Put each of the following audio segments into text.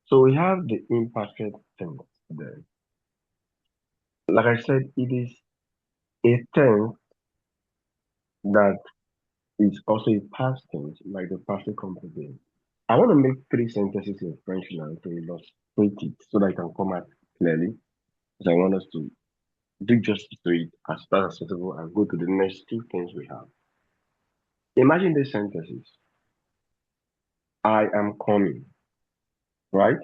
So we have the imperfect tense there. Like I said, it is a tense that is also a past tense, like the past composite. I want to make three sentences in French now to illustrate it so that I can come out clearly. Because I want us to do justice to it as fast as possible and go to the next two things we have. Imagine these sentences. I am coming, right?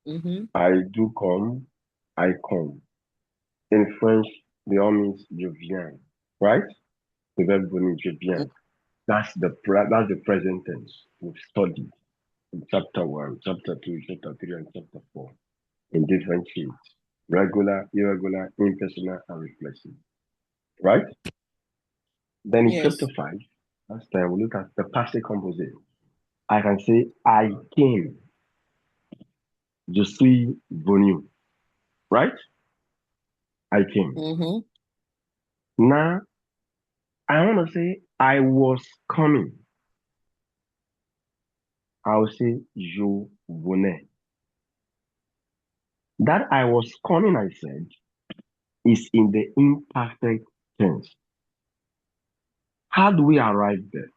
Mm-hmm. I do come, I come. In French, the all means je viens, right? The verb means je viens. That's the present tense. We've studied in chapter one, chapter two, chapter three, and chapter four in different shades. Regular, irregular, impersonal, and reflexive. Right? Then in chapter Yes. five, last time we look at the passive composite. I can say I came. Je suis venu. Right? I came. Mm-hmm. Now I want to say I was coming. I'll say je venais. That I was coming, I said, is in the imperfect tense. How do we arrive there?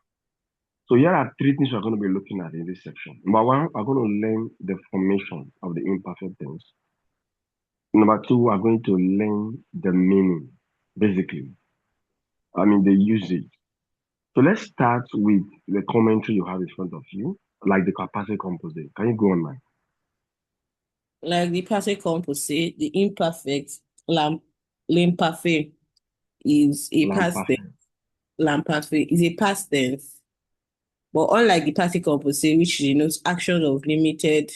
So here are three things we're going to be looking at in this section. Number one, we're going to learn the formation of the imperfect tense. Number two, we're going to learn the meaning, basically. I mean, the usage. So let's start with the commentary you have in front of you, like the capacity composite. Can you go on, man? Like the passive composite, the imperfect lam l'imparfait is a past tense. L'imperfect. L'imparfait is a past tense. But unlike the passive composite, which denotes action of limited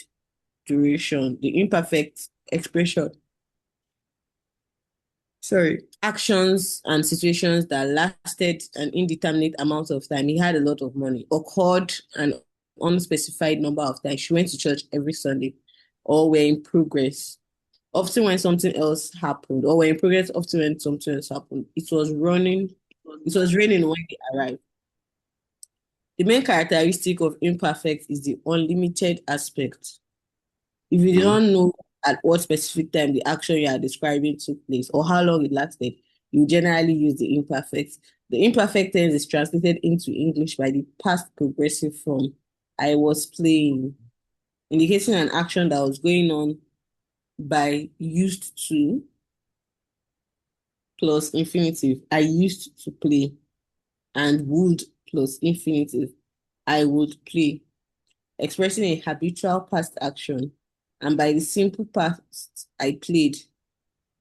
duration, the imperfect expression, sorry, actions and situations that lasted an indeterminate amount of time. He had a lot of money, occurred an unspecified number of times. She went to church every Sunday, or were in progress. Often when something else happened, or were in progress often when something else happened. It was raining when they arrived. The main characteristic of imperfect is the unlimited aspect. If you do Hmm. not know at what specific time the action you are describing took place or how long it lasted, you generally use the imperfect. The imperfect tense is translated into English by the past progressive form I was playing, indicating an action that was going on by used to plus infinitive. I used to play, and would plus infinitive. I would play, expressing a habitual past action. And by the simple past, I played,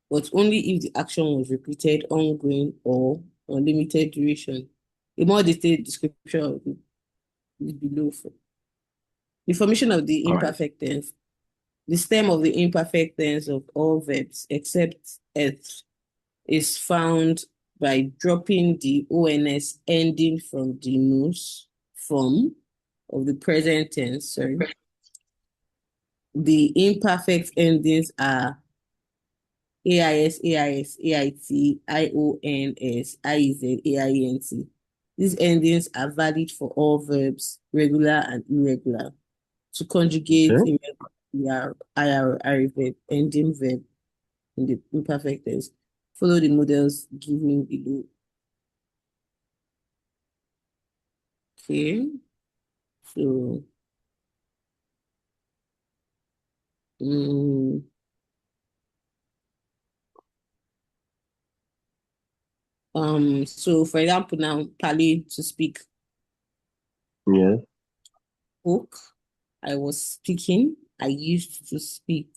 but only if the action was repeated, ongoing, or unlimited duration. A more detailed description of it is below. The formation of the All right. imperfect tense. The stem of the imperfect tense of all verbs except eth is found by dropping the ons ending from the nos form of the present tense. Sorry. The imperfect endings are AIS, AIS, AIT, IONS, IEZ, AIENT. These endings are valid for all verbs, regular and irregular. To conjugate Okay. irregular IR verb, ending verb in the imperfect tense. Follow the models given below. Okay, so um, so for example now, parler to speak, Yes. spoke, I was speaking, I used to speak.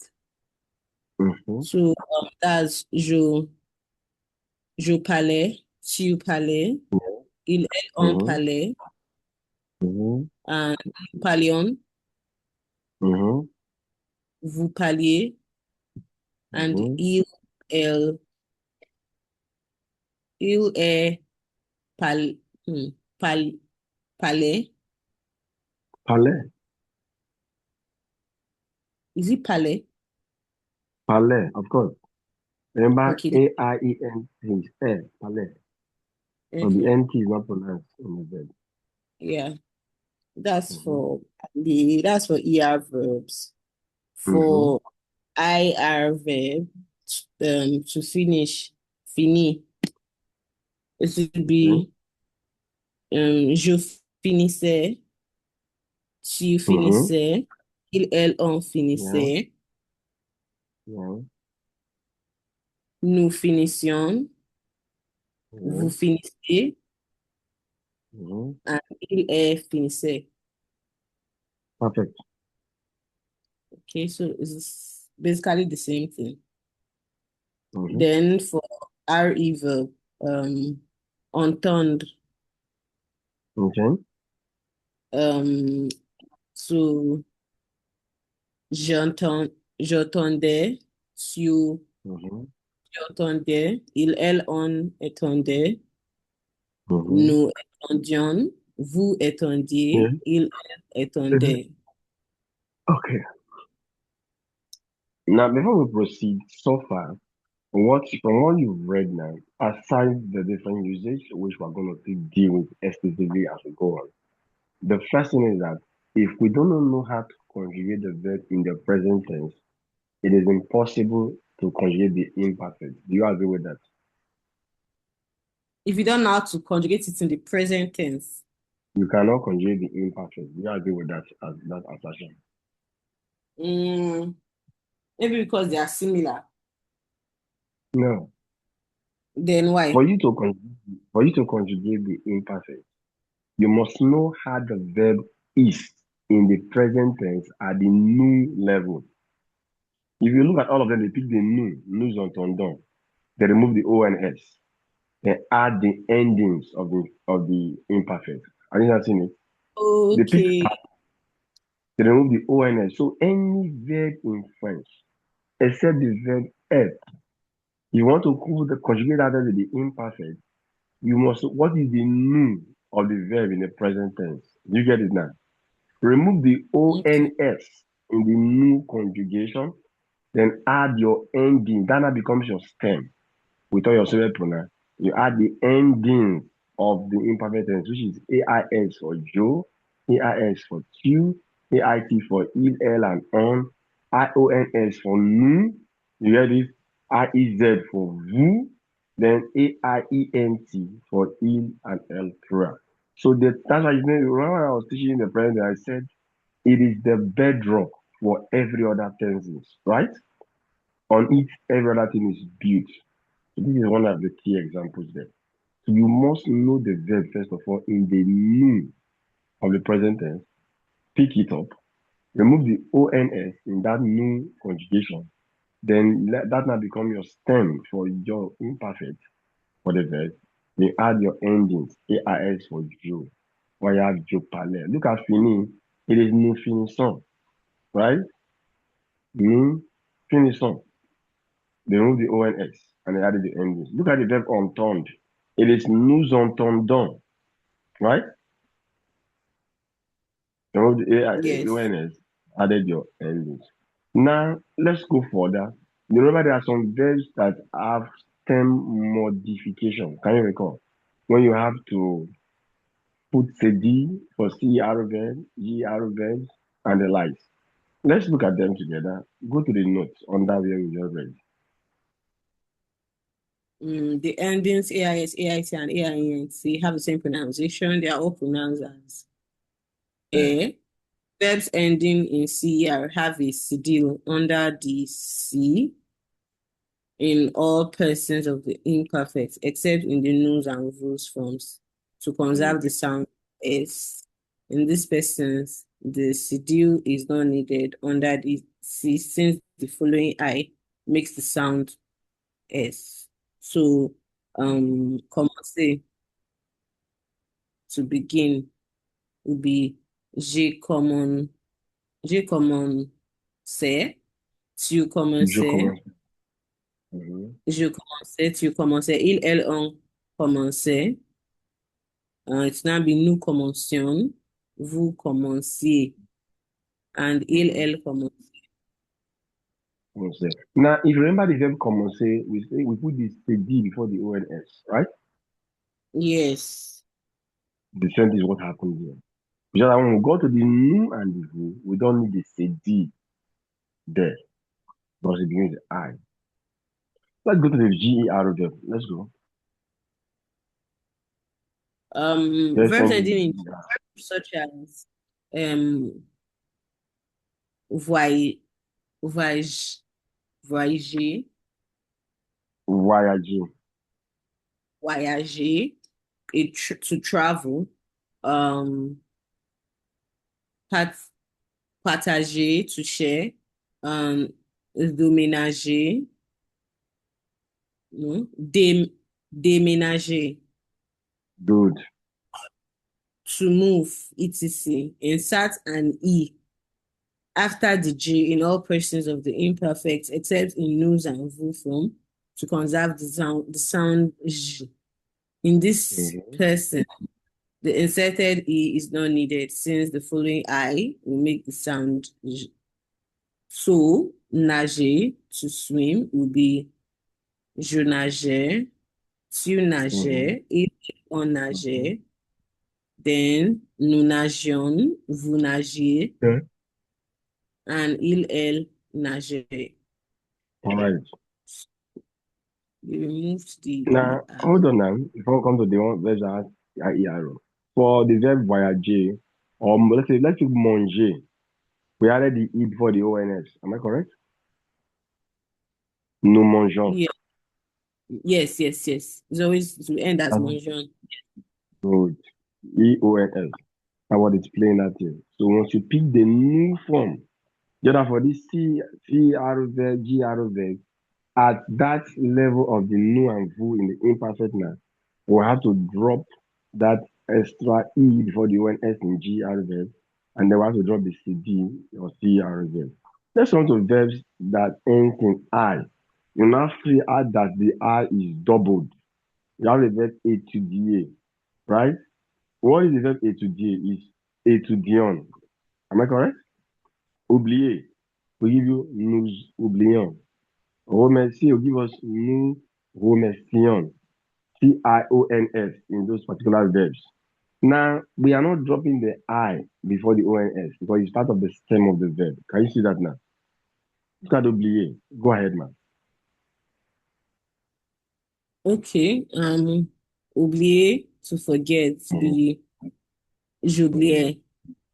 Mm-hmm. So that's je parlais, tu parlais, on Mm-hmm. parlait, Mm-hmm. and nous parlions, Mm-hmm. vous parliez, and Mm-hmm. elle, il est parle, parle, parlait. Palais. Is it parlait? Palais, of course. Remember, Okay, AIENT is air, palais. So the okay, NT is not pronounced in the verb. yeah. That's Mm-hmm. for ER verbs. Mm-hmm. For IR verb, to finish, fini. It would Okay. be je finissais, tu Mm-hmm. finissais, il, elle, on Yeah. finissait, Yeah. nous finissions, vous Yeah. finissez, Mm-hmm. and il, elle finissait. Perfect. Okay, so it's basically the same thing. Mm-hmm. Then for RE verb, entendre, Okay. um, so j'entendais, tu Mm-hmm. entendais, il, elle, on entendait, Mm-hmm. nous étendions, vous Yeah. étendiez, il, elle Mhm. étendait. Okay. Now, before we proceed, so far, from what you've read now, aside the different usage, which we're going to deal with extensively as we go on, the first thing is that if we don't know how to conjugate the verb in the present tense, it is impossible to conjugate the imperfect. Do you agree with that? If you don't know how to conjugate it in the present tense, You cannot conjugate the imperfect. Do you agree with that assertion? mm, maybe because they are similar, No. then For why? you to conjugate the imperfect, you must know how the verb is in the present tense at the new level. If you look at all of them, they pick the nous entendons. They remove the ONS. They add the endings of the imperfect. Have you not seen it? They pick Okay, they remove the ONS. So any verb in French, except the verb être, you want to conjugate that verb with the imperfect, you must what is the nous of the verb in the present tense? Do you get it now? Remove the okay, ONS in the new conjugation, then add your ending. That now becomes your stem with all your separate pronoun. You add the ending of the imperfect tense, which is AIS for Joe, AIS for tu, AIT for il, elle, and on, IONS for nous. You get it? IEZ for vous, then AIENT for il and elle plural. So that's why you know, remember when I was teaching in the present, I said it is the bedrock for every other tenses, right? On it, every other thing is built. So this is one of the key examples there. So you must know the verb first of all in the new of the present tense, pick it up, remove the ONS in that new conjugation, then let that now become your stem for your imperfect for the verb. Then add your endings, AIS for Joe, or you have Joe Palais. Look at fini, it is nous finissons, right? Nous finissons. They remove the ONS and they added the endings. Look at the verb entendre. It is nous entendons, right? They remove the yes. ONS, added your endings. Now, let's go further. You remember there are some verbs that have stem modification. Can you recall? When you have to put CD for CR verb, GR verbs, and the likes. Let's look at them together. Go to the notes under where we just read. The endings AIS, AIT, and AINC have the same pronunciation. They are all pronounced as Uh, A. Verbs ending in CER have a cedille under the C in all persons of the imperfect, except in the nous and vous forms, to conserve the sound S. In these persons, the cedille is not needed under the C since the following I makes the sound S. So, commencer to begin would be j'ai commencé, tu Je commençais, commence. Mhm. je commençais, tu commençais, ils, elles ont commencé. It's now be nous commencions, vous commenciez, and il, Mhm. elle commence. Commencer. Now, if you remember the verb commencer, we put this D before the ONS, right? Yes. The same is what happened here. Because when we go to the nu and the vu, we don't need the cd there because it begins with I. Let's go to the GER verb. Let's go. Let's Verbs send the ending in GER. such as voy, voyage, voyager, Voyager. voyager, to travel, um, pat, partager, to share, déménager, no, déménager, Good. to move, etc. Insert an E after the G in all persons of the imperfect, except in nous and vous form, to conserve the sound J. In this Mhm. person, the inserted E is not needed since the following I will make the sound J. So, nager, to swim, will be je nageais, tu Mhm. nageais, on Mhm. nageait. Then, nous nagions, vous nagiez, Okay. and elle nageait. All right. We removed the Now, ER. hold on now. Before we come to the one verbs that has IER. For the verb voyager, or let's say manger, we added the E before the ONS. Am I correct? Nous mangeons. Yeah. Yes, yes, yes. It's always to end as Uh-huh. mentioned. Good. EONS. That's what it's playing at here. So once you pick the new form, just for this CR verb, GR verb, at that level of the nu and vu in the imperfect now, we'll have to drop that extra E before the ONS in GR verb, and then we have to drop the CD or CR verb. Let's come to verbs that ends in I. You now see add that the I is doubled. You have the verb étudier, right? What is the verb étudier? Is étudiant. Am I correct? Oublier. We give you nous oublions. Remercier will give us nous remercions. CIONS in those particular verbs. Now, we are not dropping the I before the ONS because it's part of the stem of the verb. Can you see that now? Look at oublier. Go ahead, man. Okay. Oublier, to forget, Mhm, be mhm. j'oubliais,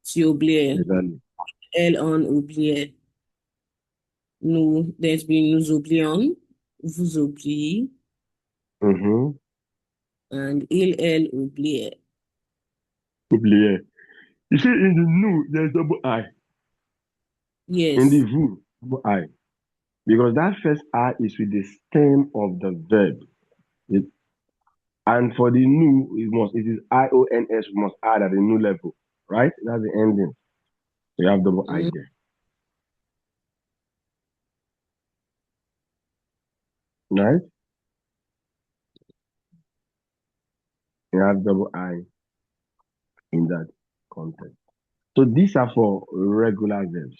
tu oubliais, Exactly. elle on oubliait. Nous, there's been nous oublions, vous oubliez, Mm-hmm. and il, elle oubliait. Oublier. You see, in the nous, there's double I. In the Yes. vous, double I. Because that first I is with the stem of the verb. It, and for the new, it is IONS, we must add at the new level, right? That's the ending. So you have double I Mm, there, right? You have double I in that context. So these are for regular verbs.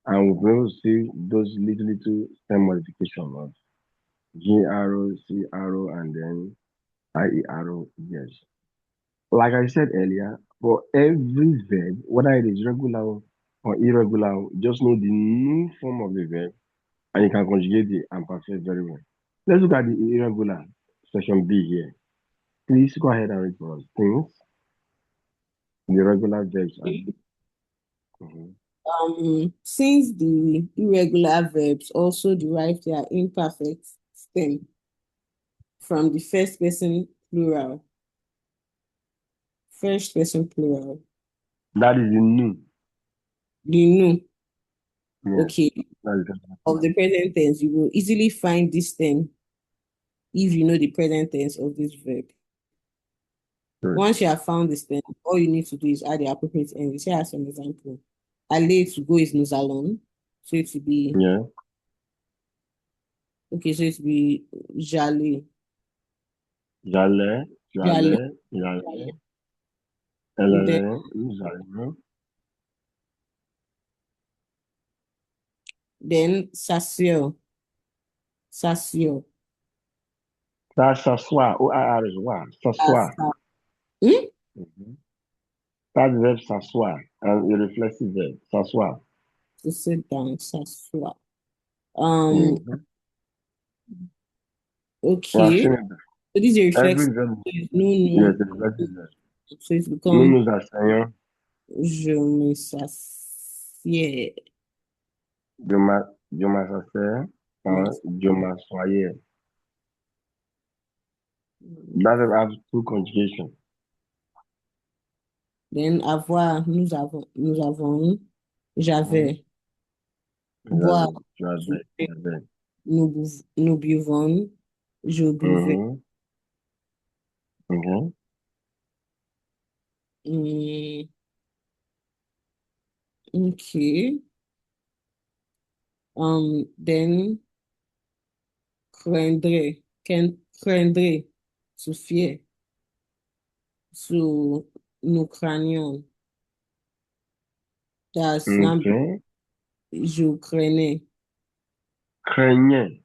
And we'll be able to see those little stem modifications of G arrow, C arrow, and then IE arrow, yes. Like I said earlier, for every verb, whether it is regular or irregular, just know the new form of the verb and you can conjugate the imperfect very well. Let's look at the irregular, section B here. Please go ahead and read for us. Things, the regular verbs are. okay. Mhm. Since the irregular verbs also derive their imperfect stem from the first person plural, That is the new. the new, Yes, okay, that is the of the present tense, you will easily find this stem if you know the present tense of this verb. good. Once you have found this stem, all you need to do is add the appropriate end. Here are some example. Aller to go is nous allons. So it will be, Yeah. okay, so it will be j'allais, J'allais, tu j'allais. allais, il allait, elle Then, allait, nous allions. then s'assure, s'assure. Ça s'assoit, O-A-R-S-O-I, s'assoit. S'asseoir. Hmm? Mhm. That's the verb s'asseoir and a reflexive verb, s'asseoir. To sit down, s'asseoir. Um, Mm-hmm. Well, okay. so So this is a every reflex. verb, No, yes, no. a reflexive verb. So it Nous becomes nous asseyons, je me s'assieds. je m'assois, Yes. je m'assoyais. That verb has two conjugations. Then avoir, nous avons, Mm-hmm. j'avais. Boire, Tu avais, tu avais. nous buvons, je buvais. Mm-hmm. Mm-hmm. Hmm, okay. Then craindrait, to fear. So nous craignons. That's now Okay. je craignais, Craignait,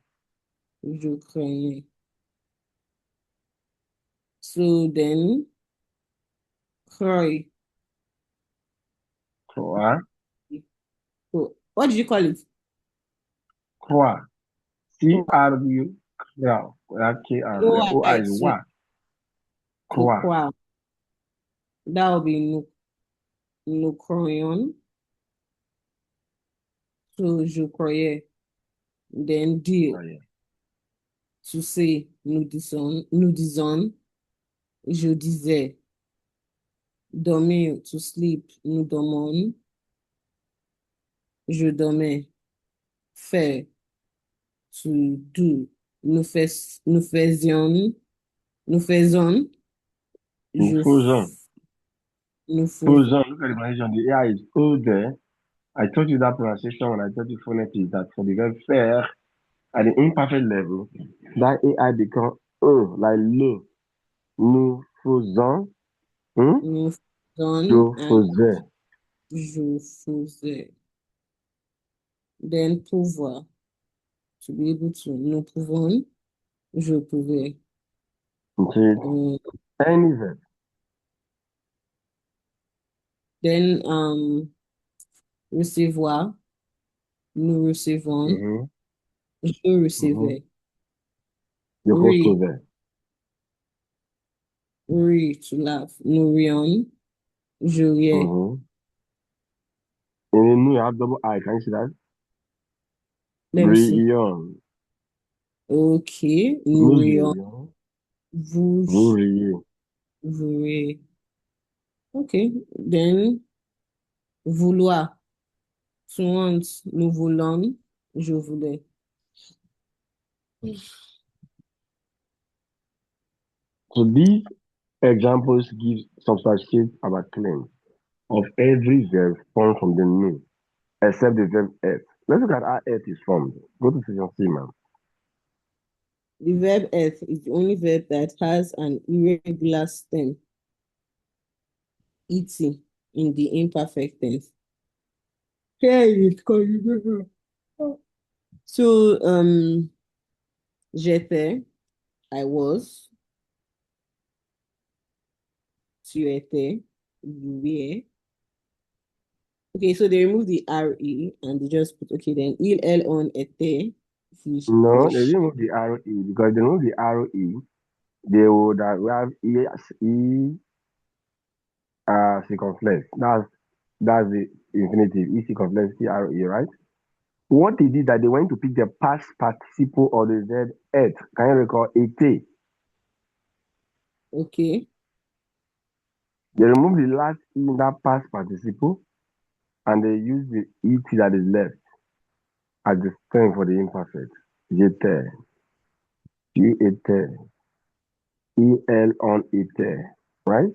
je craignais. So then cry. croire, So what did you call it? croire. C-R-U, croire. K-R. Oh, The O-I is so what? to Croire. cry. That will be nous croyons. So je croyais. Then dire, Oh, yeah. to say, nous disons, je disais. Dormir, to sleep, nous dormons, je dormais. Faire, to do, nous faisions, nous faisons, Nous je, faisons. nous faisons. Faisons. Look at the pronunciation. The AI is O there. I told you that pronunciation when I told you phonetics that for the verb faire at the imperfect level, that AI become like le. Nous faisons. Hmm? Nous Je faisons and faisais. je faisais. Then pouvoir, to be able to, nous pouvons, je pouvais. Okay. Um, Any verb. then recevoir, nous recevons, Mm-hmm. je Mm-hmm. recevais. Je Rire, recevais. rire, to laugh. Nous rions, je riais. Mm-hmm. And then you have double I. Can you see that? Let me see. Rions. Ok, nous Nous rions, rions. vous, Vous riez. vous riez. Ok, then vouloir. To want, nous voulons, je voulais. So these examples give substantiate our claim of every verb formed from the new, except the verb earth. Let's look at how earth is formed. Go to section C, ma'am. The verb earth is the only verb that has an irregular stem, et, in the imperfect tense. Here it comes. So, j'étais, I was, tu étais, you were. Okay, so they remove the RE and they just put, okay, then il, elle, on, était, he, No, they she. didn't move the RE because they remove the RE, they would have circumflex. That's the infinitive, E circumflex, TRE, right? What they did that they went to pick the past participle of the verb et. Can you recall était? Okay, They remove the last E in that past participle and they use the ET that is left as the stem for the imperfect. J'étais, tu étais, il, on était, right?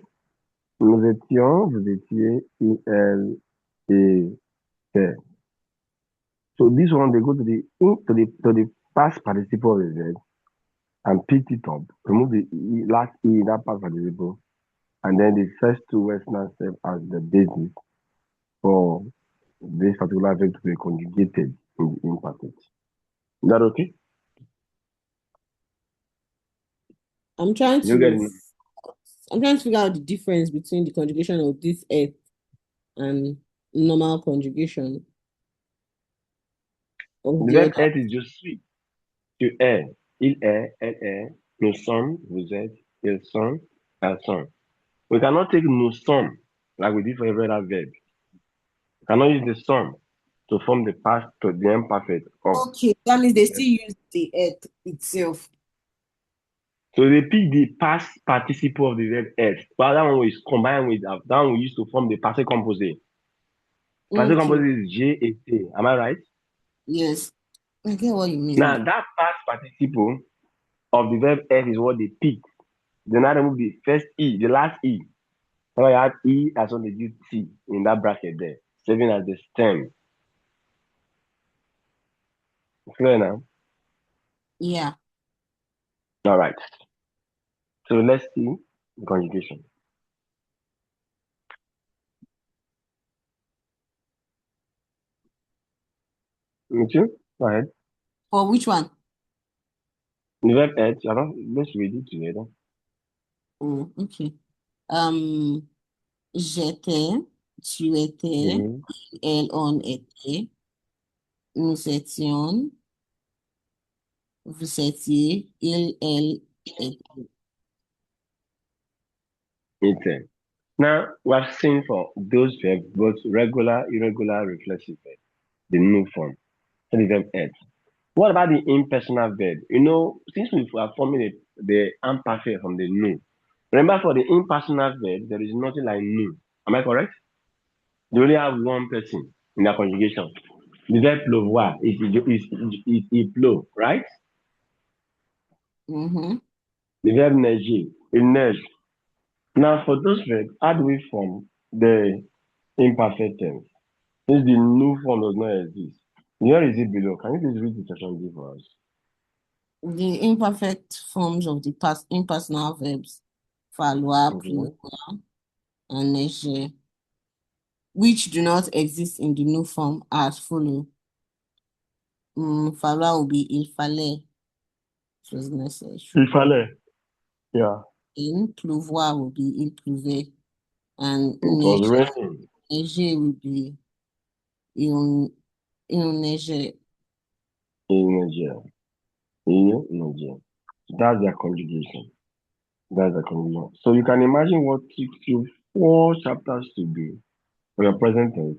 Nous étions, vous étiez, il, était. So this one, they go to the past participle of the verb and pick it up, remove the last E in that past participle, and then the first two words now serve as the basis for this particular verb to be conjugated in the imperfect. Is that okay? I'm trying You get to, it? I'm trying to figure out the difference between the conjugation of this earth and normal conjugation of The the verb other. être is just sweet. Tu es. Il est, elle est. Nous sommes, vous êtes, ils sont, elles sont. We cannot take nous sommes like we did for every other verb. We cannot use the some to form the past to the imperfect of Okay, that means they the still verb. use the earth itself. So they pick the past participle of the verb être. But that one is combined with that one we used to form the passé composé. Passé Okay, composé is J et T. Am I right? yes, I get what you mean Now now. that past participle of the verb être is what they pick. Then I remove the first E, the last E. So I add E as well as you T in that bracket there, serving as the stem. Clear now? Yeah. All right. So let's see the conjugation. Me too? Go ahead. For which one? The verb être, let's read it together. Oh, okay. Um, j'étais, tu étais, Mhm. elle, on était, nous étions, vous étiez, il, elle était. It's now we have seen for those verbs both regular, irregular, reflexive verb, the new form, so the verb être. What about the impersonal verb? You know, since we are forming the imperfect from the new, remember for the impersonal verb, there is nothing like new. Am I correct? They only have one person in their conjugation. The verb pleuvoir is il pleut, right? Mm-hmm. The verb neiger, il neige. Now, for those verbs, how do we form the imperfect tense? Since the new form does not exist. Here is it below. Can you please read the section D for us? The imperfect forms of the past impersonal verbs falloir, Okay. pleuvoir, and neiger, which do not exist in the new form are as follow. Falloir will be il fallait, it was necessary. Il fallait. Yeah. In pleuvoir will be il pleuvait, and It was raining neiger will be il, il neigeait. in Nigeria. In Nigeria. That's their conjugation. That's the conjugation. So you can imagine what took you 4 chapters to do for your present tense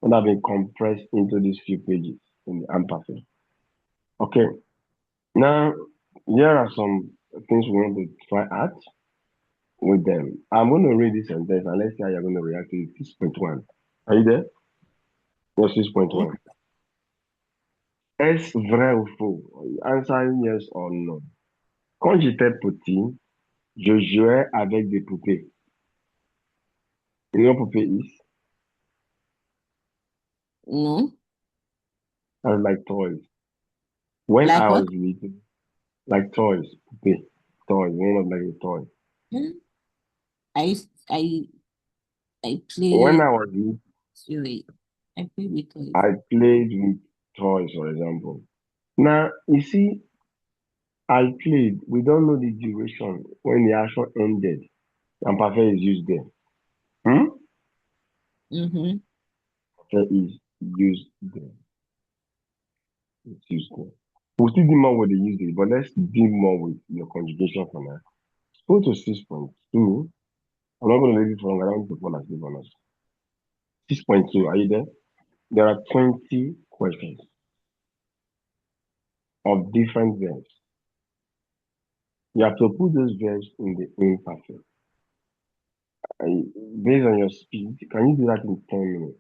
would have been compressed into these few pages in the imperfect. Okay. Now, here are some things we want to try out with them. I'm going to read this sentence and let's see how you're going to react to it. 6.1. Are you there? Yes, 6.1. Est-ce vrai ou faux? Answer yes or no. Quand j'étais petit, je jouais avec des poupées. You know poupée is? No? I like toys. When Like I what? was little, like toys, poupée, toys, one of like a toy. Hmm? I When play I was little, wait, I play with toys. I played with toys, for example. Now, you see, I played, we don't know the duration when the action ended and perfect is used there. Hmm? Mm-hmm. Perfect is used there. It's used there. We'll still do more with the usage, but let's deal more with your conjugation for now. Go to 6.2. I'm not going to leave it for long. I don't want to fall asleep on us. 6.2, are you there? There are 20 questions of different verbs. You have to put those verbs in the imperfect. Based on your speed, can you do that in 10 minutes?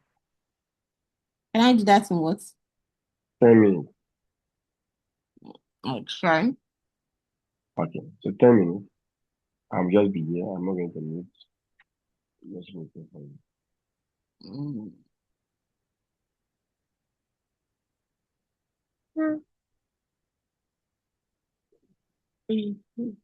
Can I do that in what? 10 minutes. I'll try. Okay, so 10 minutes. I'll just be here. I'm not going to mute. Just waiting for you. Mm. Mhm.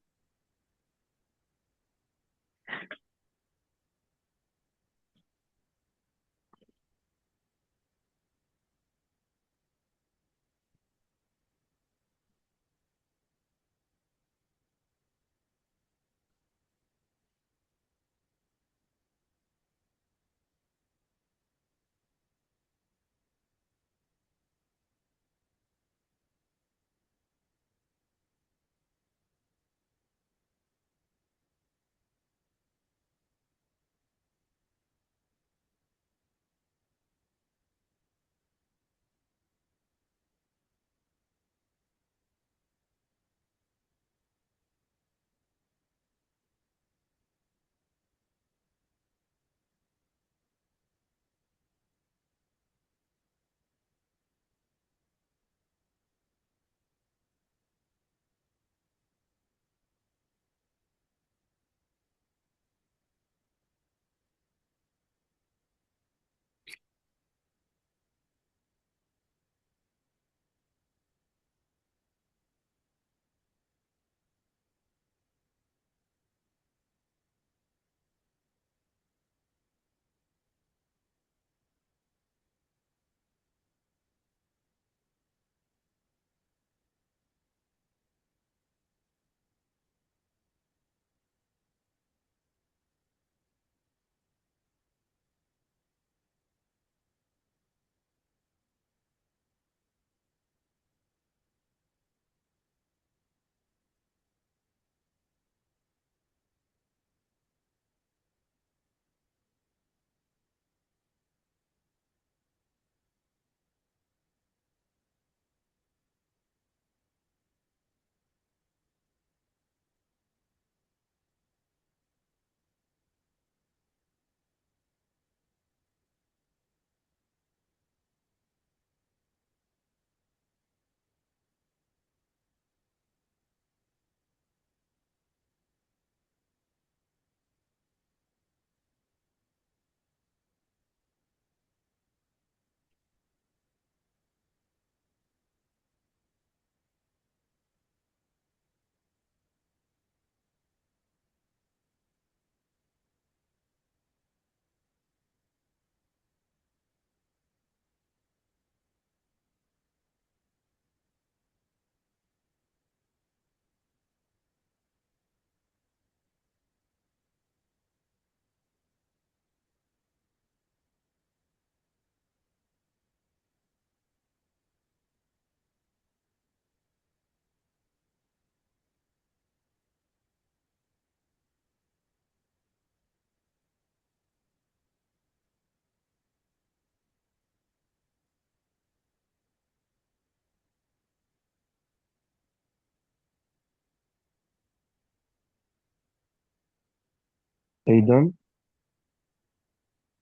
Are you done?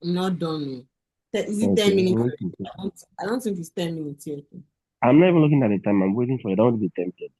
I'm not done. Is it Okay, 10 I'm minutes? waiting. I don't think it's 10 minutes yet. I'm not even looking at the time. I'm waiting for it. I don't want to be tempted.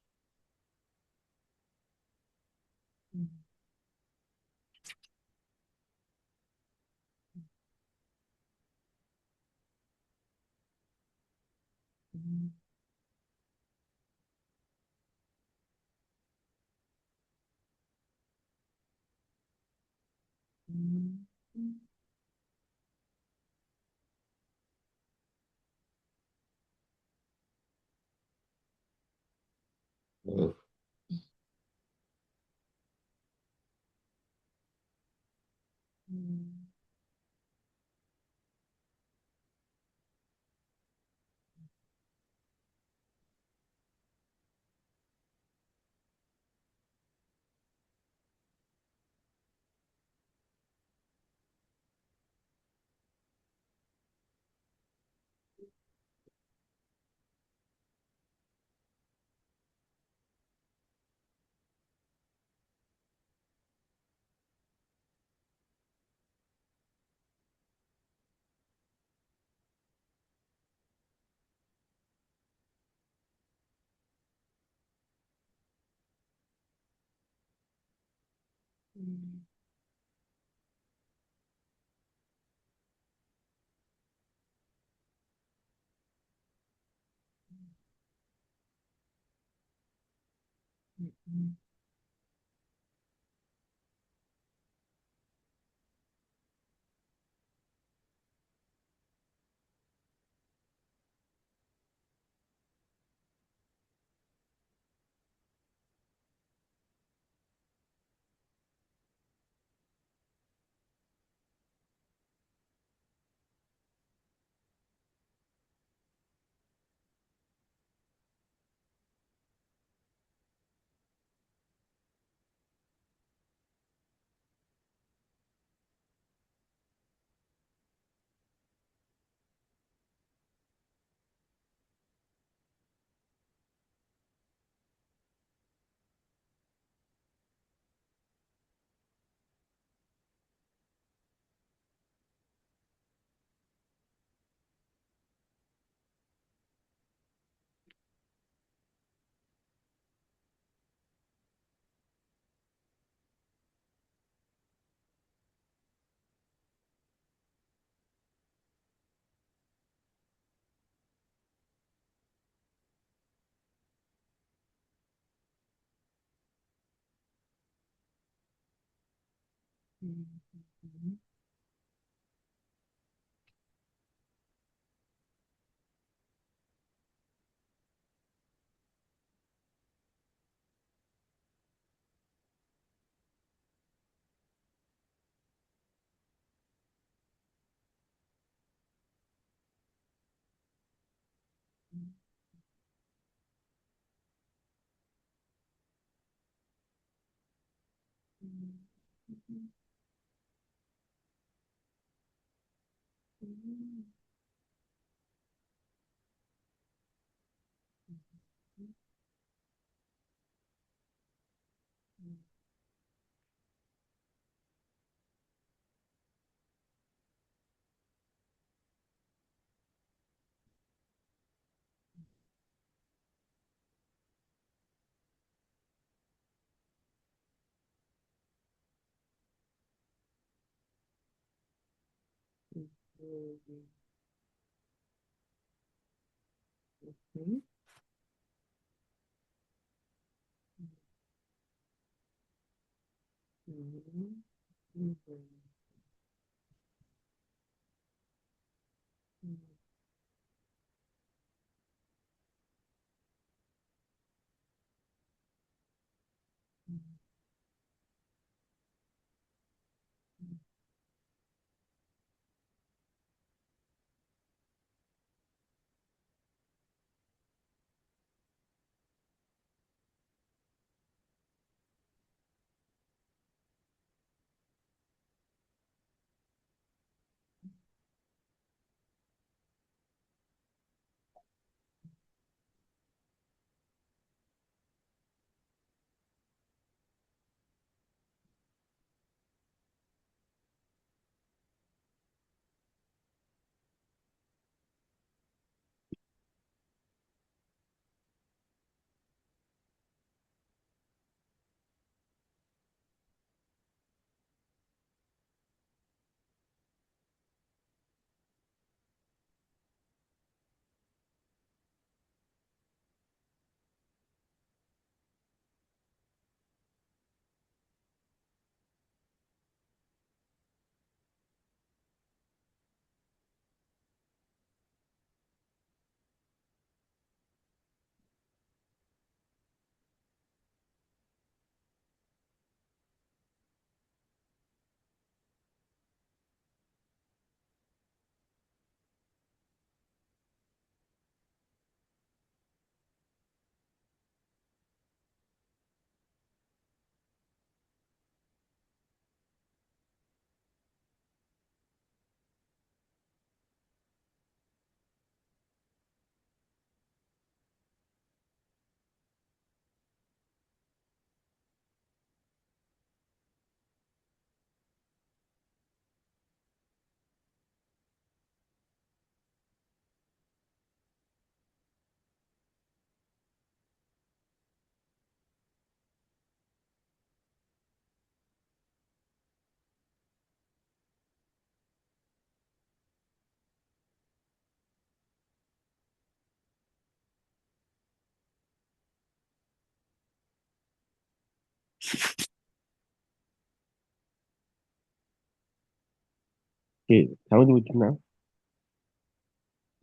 Okay, can we do it now?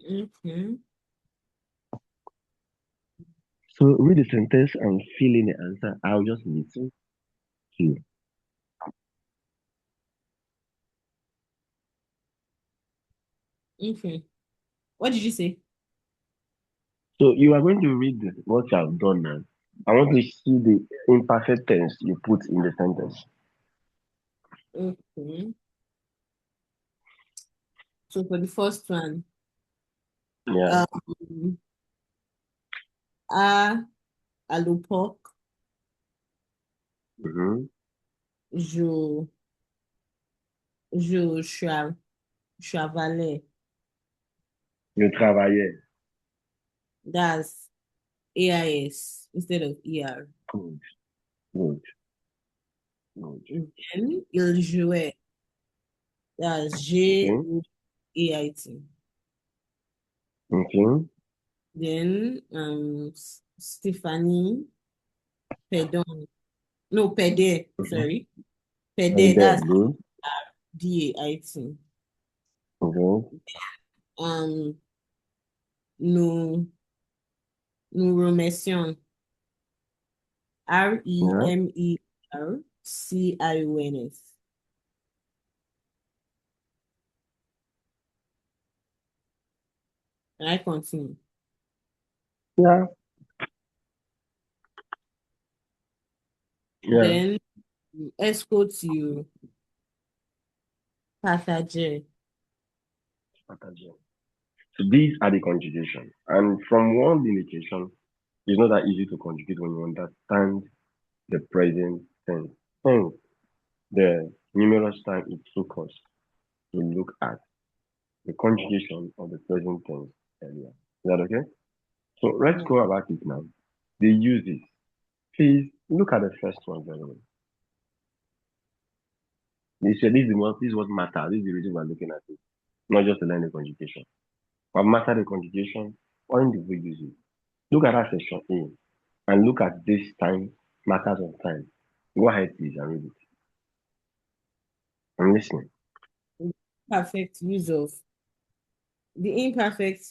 Okay. So read the sentence and fill in the answer. I'll just listen to you. Okay. What did you say? So you are going to read what you have done now. I want to see the imperfect tense you put in the sentence. Okay. So for the first one, Yeah. um, à l'époque, Mm-hmm. je, je travaillais. You travaillais. That's AIS instead of ER. Good, good, good. Then il jouait. That's Okay, JUAIT. okay. Then Stephanie Pedon. No, Pede, Mm-hmm. sorry. Very Pede, there, that's good. DAIT. Okay. Um, nous, nous remercions. Yeah. REMERCIONS. Can I continue? Yeah. Yeah. Then escort you, passager. So these are the conjugation. And from one indication, it's not that easy to conjugate when you understand the present tense. Hence, the numerous time it took us to look at the conjugation of the present tense earlier. Is that okay? So let's Yeah. go about it now. The uses. Please look at the first one very well. They said this is what matters. This is the reason we're looking at it. Not just to learn the conjugation. But master the conjugation or in the way you use it. Look at that section A and look at this time, matters of time. Go ahead, please, and read it. I'm listening. Perfect use of the imperfect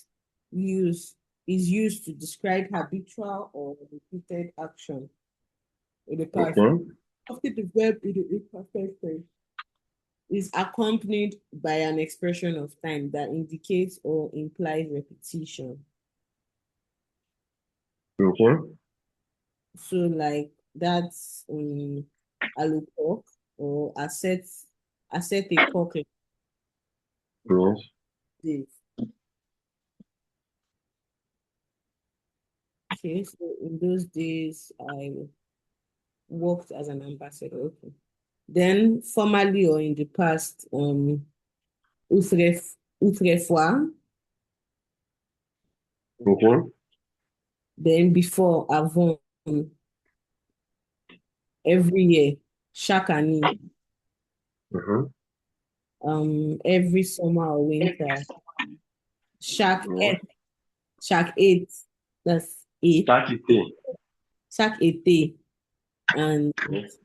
use is used to describe habitual or repeated action in the past. Okay. Often the verb in the imperfect tense is accompanied by an expression of time that indicates or implies repetition. Okay. So like that's alupok or asset a pocket Yes. this. Okay, so in those days I worked as an ambassador. Okay. Then formally or in the past, autrefois, Okay. then before, avant, every year, chaque année, Mm-hmm. every summer or winter, chaque Yeah. eight, chaque eight, that's eight, Start it there. chaque été, and Yes.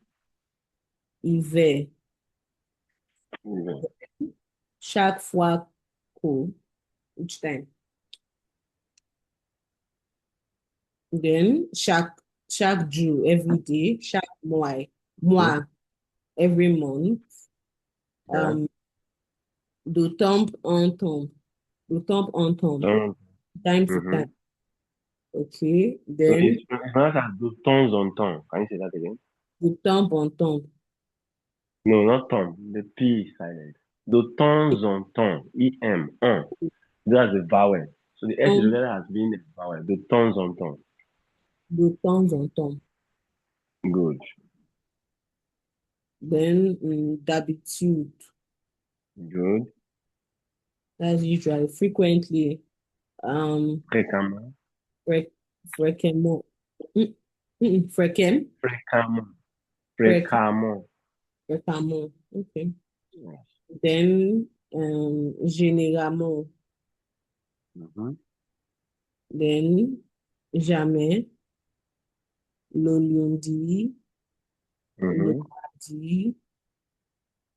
hiver, Even. chaque fois cool, each time. Then chaque jour, every day, chaque mois, every month, Yeah. um, de temps en temps, de temps en temps, Um, time to mm-hmm. time. Okay, So then it's not as de temps en temps. Can you say that again? de temps en temps. No, not temps. The P is silent. De temps en temps. E-M. That's the vowel. So the S is Um, regarded as being a vowel. De temps en temps. de temps en temps. Good. Then d'habitude, Good. that's usually frequently, um, Fréquemment. fre- fréquemment, mm, fréquem, Fréquemment. fréquem, Fréquemment. fréquemment. Okay. Yes. Then généralement, Mm-hmm. then jamais, le lundi, le Mm-hmm. mardi,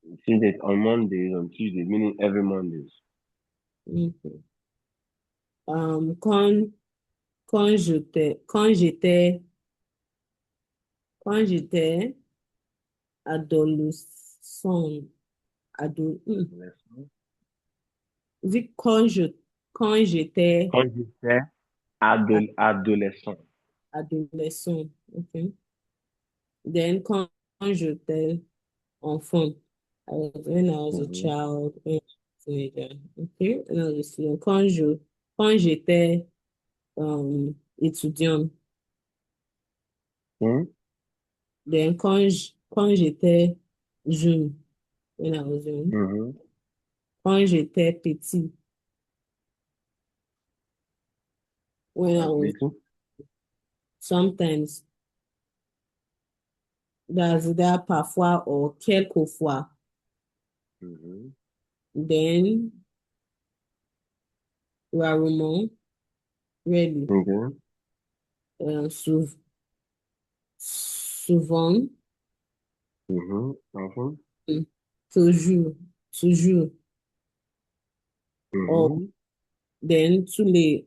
See that on Mondays, on Tuesdays, meaning every Mondays. Okay. Quand, quand j'étais adolescent, ado, hmm, is it quand j'étais Quand j'étais adolescent. adolescent, okay. Then quand j'étais enfant, when I was a Mhm. child, when I was a teenager, okay. When I was a student, quand j'étais étudiant, Hmm? then quand j'étais jeune, when I was young, Mhm. quand j'étais petit, when I That's was little. sometimes, that's parfois or quelquefois, Mhm. then rarement, rarely, Okay. sou- souvent, Mhm. Often. mm, toujours, toujours, or Mhm. then tous les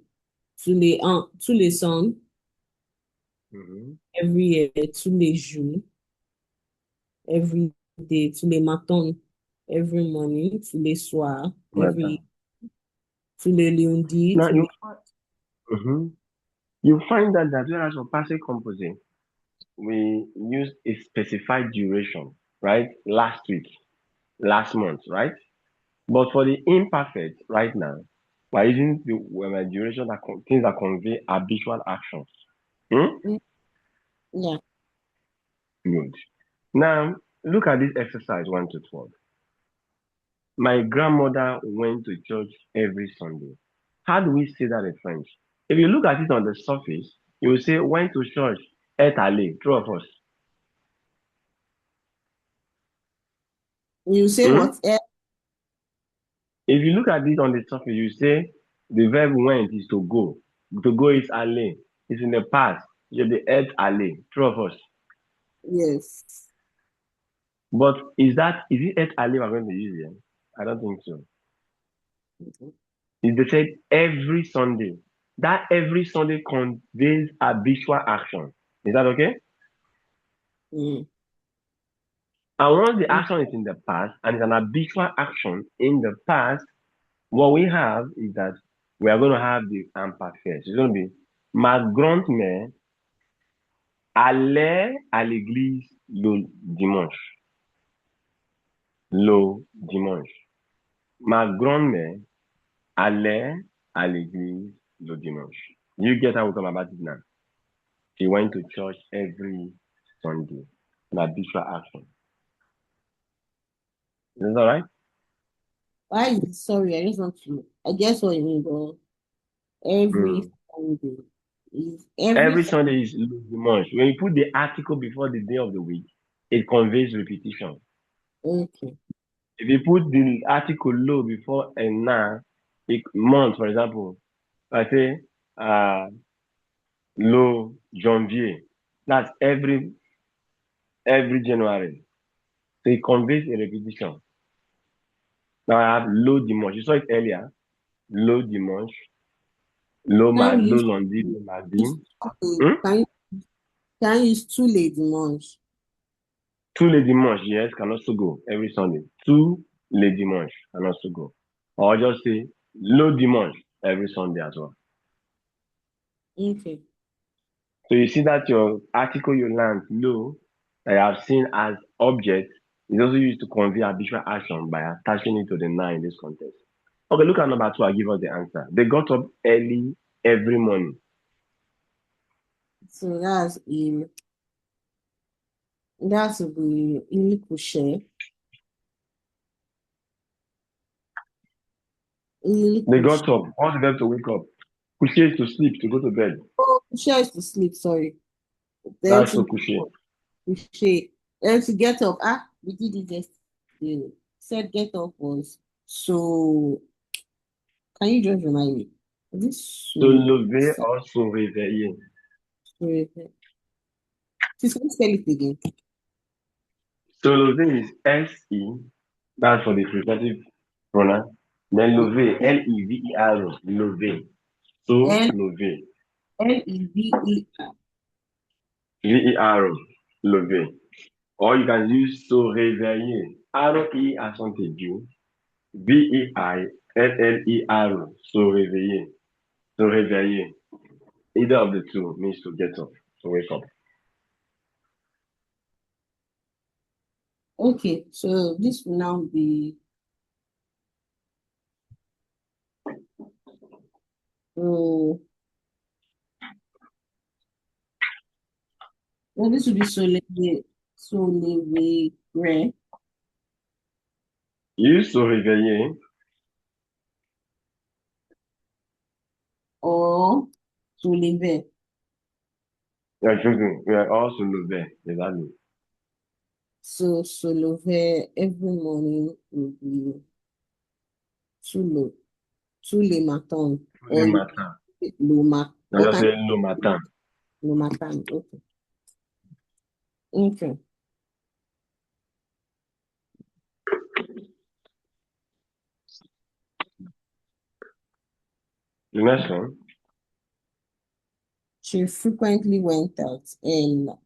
sons, Mhm. every year, tous les jours, every day, tous les matins, every morning, tous les soirs, Better. tous les lundis, Now tous les... you find that whereas for passive composing, we use a specified duration, right? Last week, last month, right? But for the imperfect, right now, we're using the duration things that convey habitual actions. Hmm? Mm, yeah. Good. Now, look at this exercise 1 to 12. My grandmother went to church every Sunday. How do we say that in French? If you look at it on the surface, you will say went to church, est allé, true of us. You say Hmm? what? If you look at it on the surface, you say the verb went is to go. To go is aller. It's in the past. You have the est allé, true of us. Yes. But is it et allé we're going to use here? I don't think so. If they said every Sunday, that every Sunday conveys habitual action. Is that okay? Mm. And once the Mm. action is in the past and it's an habitual action in the past, what we have is that we are going to have the imperfect. It's going to be ma grand-mère allait à l'église le dimanche. Le dimanche. Ma grand-mère allait à l'église le dimanche. You get how we come about it now. She went to church every Sunday. An habitual action. Is that all right? Why? Sorry, I just want to. I guess what you mean, but every Mm. Sunday is every. Every Sunday is le dimanche. When you put the article before the day of the week, it conveys repetition. Okay. If you put the article low before a na, a month, for example, I say low janvier. That's every January. So it conveys a repetition. Now I have low dimanche. You saw it earlier. Low dimanche, Can you low use lundi, low mardi. use Hmm? can you can you use too late dimanche? Tous les dimanches, yes, can also go every Sunday. Tous les dimanches can also go. Or just say low dimanche every Sunday as well. Okay. So you see that your article you learned low that I have seen as object is also used to convey habitual action by attaching it to the noun in this context. Okay, look at number two. I'll give us the answer. They got up early every morning. So that's the il couchait. Il They couchait. got up. What's the verb to wake up? Coucher is to sleep, to go to bed. Oh, coucher is to sleep, sorry. Then That's to to get coucher. up, coucher. Then to get up. We did it yesterday. Said get up was so can you just remind me? This Se so lever or se réveiller. so please can you spell it again? Se lever is S-E. That's for the reflexive pronoun. Then lever, L-E-V-E-R, lever. So, L lever. L-E-V-E-R. V-E-R, lever. Or you can use se réveiller. R-I accent aigu. V-E-I-L-L-E-R, se réveiller. Se réveiller. Either of the two means to get up, to wake up. Okay, so this will now be oh, well, this will be solever, Use se réveiller. or solever. Yeah, joking. We are all se lever. Exactly. So solever every morning will be tous les matins, Tous les or matins. le mat. On What just kind say le matin. le matin? Okay. Okay. The next one. She frequently went out. Elle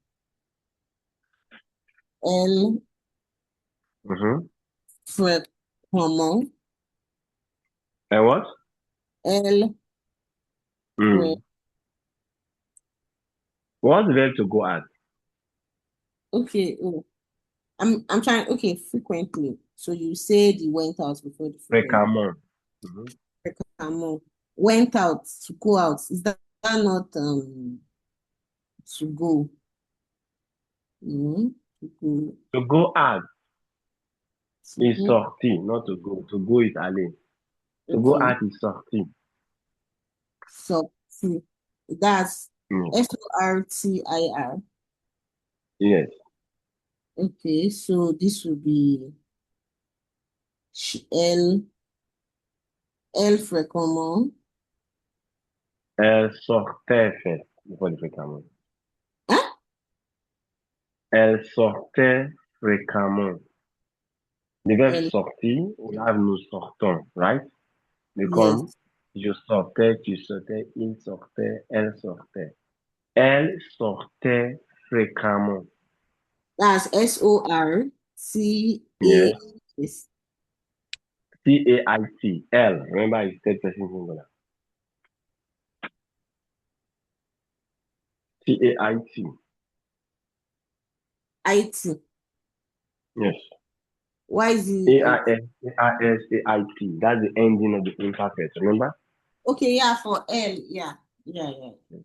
Mm-hmm. fréquemment. And what? Elle fré- Mm. What's the verb to go at? Okay. Oh, I'm trying. Okay, frequently. So you said you went out before the frequent. Fréquemment. Mm-hmm. Fréquemment. Went out to go out. Is that not to go? To go. To go at To is go. sorti, not to go. To go is aller. To go Okay. at is sorti. Sortir. That's Mm. Sortir. Yes. Okay, so this will be elle, elle fréquemment. Elle sortait fait. Before the fréquemment. Hein? Elle sortait fréquemment. The verb Elle, sortir, we have nous sortons, right? Become yes, je sortais, tu sortais, il sortait, elle sortait. Elle sortait fréquemment. that's Sortacas. Yes. C-A-I-T. Elle. Remember, it's third person singular. C-A-I-T. IT. Yes. Why is it IT? A-I-S-A-I-S-A-I-T. That's the ending of the imperfect. Remember? Okay, yeah, for L, yeah, yeah. Yes.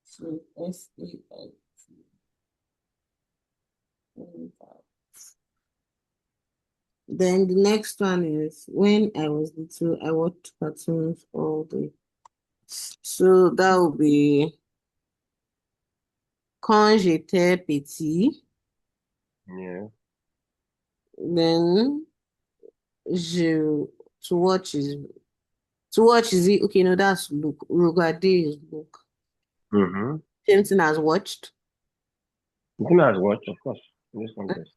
So SAIT. Then the next one is when I was little, I watched cartoons all day. So that will be quand j'étais petit. Yeah. Then je to watch is it okay? No, that's look. Regarder is look. Mm-hmm. Same thing as watched. You can as watch, of course, in this context.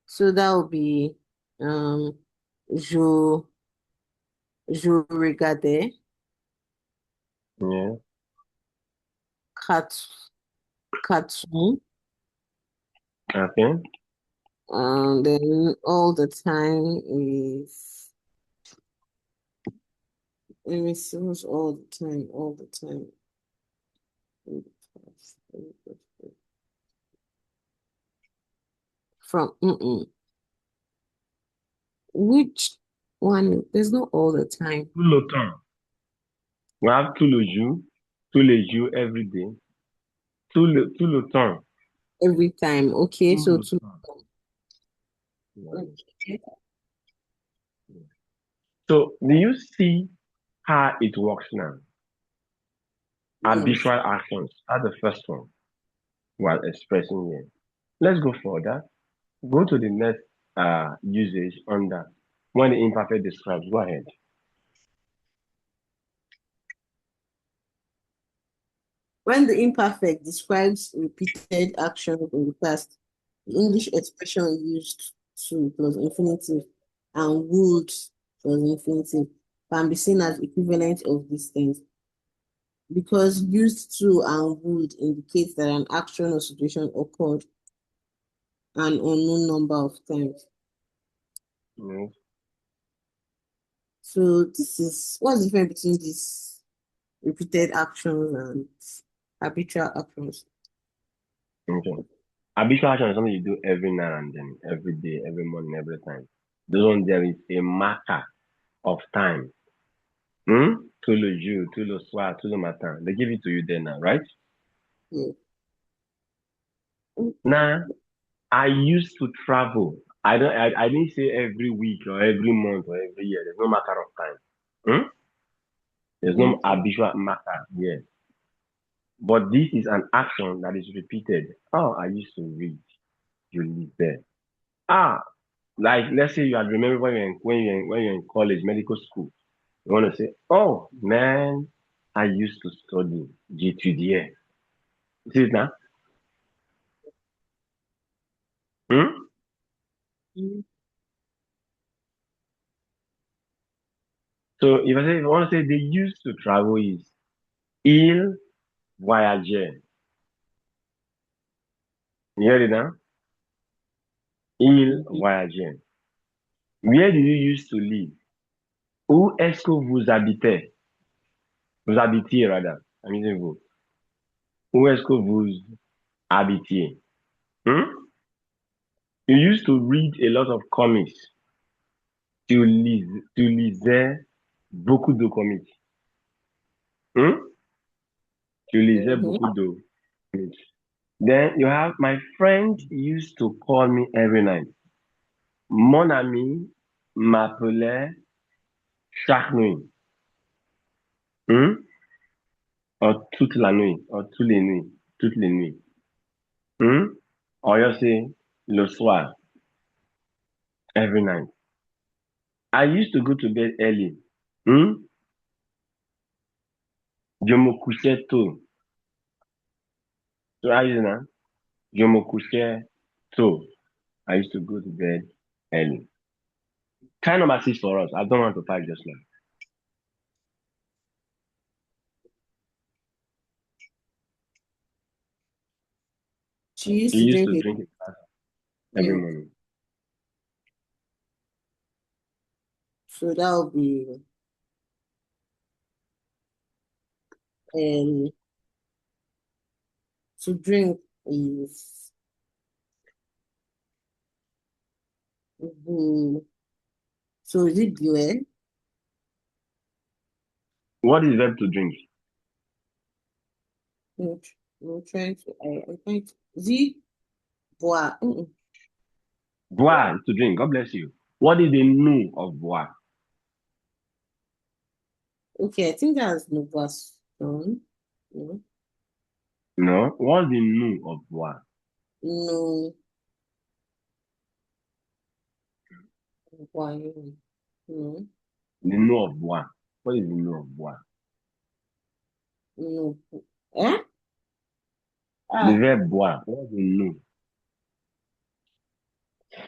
So that will be um je je regardais Yeah. cat cartoon, Okay. and then all the time is let me see what's all the time, all the time. From which one? There's not all the time. Tout le temps. We have tous les jours, every day. Tout le temps. Every time. Okay, Tout so le to temps. Yeah. okay. So, do you see how it works now? Yes. Habitual actions are the first one while expressing here. Let's go further. Go to the next usage under when the imperfect describes. Go ahead. When the imperfect describes repeated actions in the past, the English expression used to plus infinitive and would plus infinitive can be seen as equivalent of these things because used to and would indicates that an action or situation occurred an unknown number of times. Yes. So this is what's the difference between these repeated actions and habitual actions? Okay. Habitual action is something you do every now and then, every day, every morning, every time. Those ones there is a marker of time. Tout le jour, tout le soir, tout le matin. They give it to you there now, right? Yeah. Now, I used to travel. I didn't say every week or every month or every year. There's no matter of time. There's no Okay. habitual matter here. But this is an action that is repeated. Oh, I used to read. You live there. Ah, like let's say you had remember when you're in college, medical school. You want to say, oh man, I used to study GTDA. See it now? Hmm? Mm. So if I want to say they used to travel is il voyageait. You hear it now? Il voyageait. Where did you used to live? Où est-ce que vous habitez? Vous habitiez, rather. I'm using vous. Où est-ce que vous habitiez? Hmm? You used to read a lot of comics. Tu lisais beaucoup de comics. Hmm? Tu lisais Mhm. beaucoup de comics. Then you have my friend used to call me every night. Mon ami m'appelait chaque nuit. Hmm? Or toute la nuit. Or tous les nuits. Toutes les nuits. Hmm? Or you say le soir. Every night. I used to go to bed early. Hmm? Je me couchais tôt. So how is it now? Je me couchais tôt. I used to go to bed early. Try number 6 for us. I've done 1 to 5 just now. She used She to used drink to it. drink it every Milk. morning. So that would be um to drink is the so is it beer? What is verb to drink? I'm trying to I'm trying to Z bois. Boire is to drink. God bless you. What is the nu of boire? Okay, I think that's Novaston. No, No. What's the nu of boire? no, why? No, The nu of boire. What is the nu of boire? no. Eh? The Ah, verb boire. What's the nu?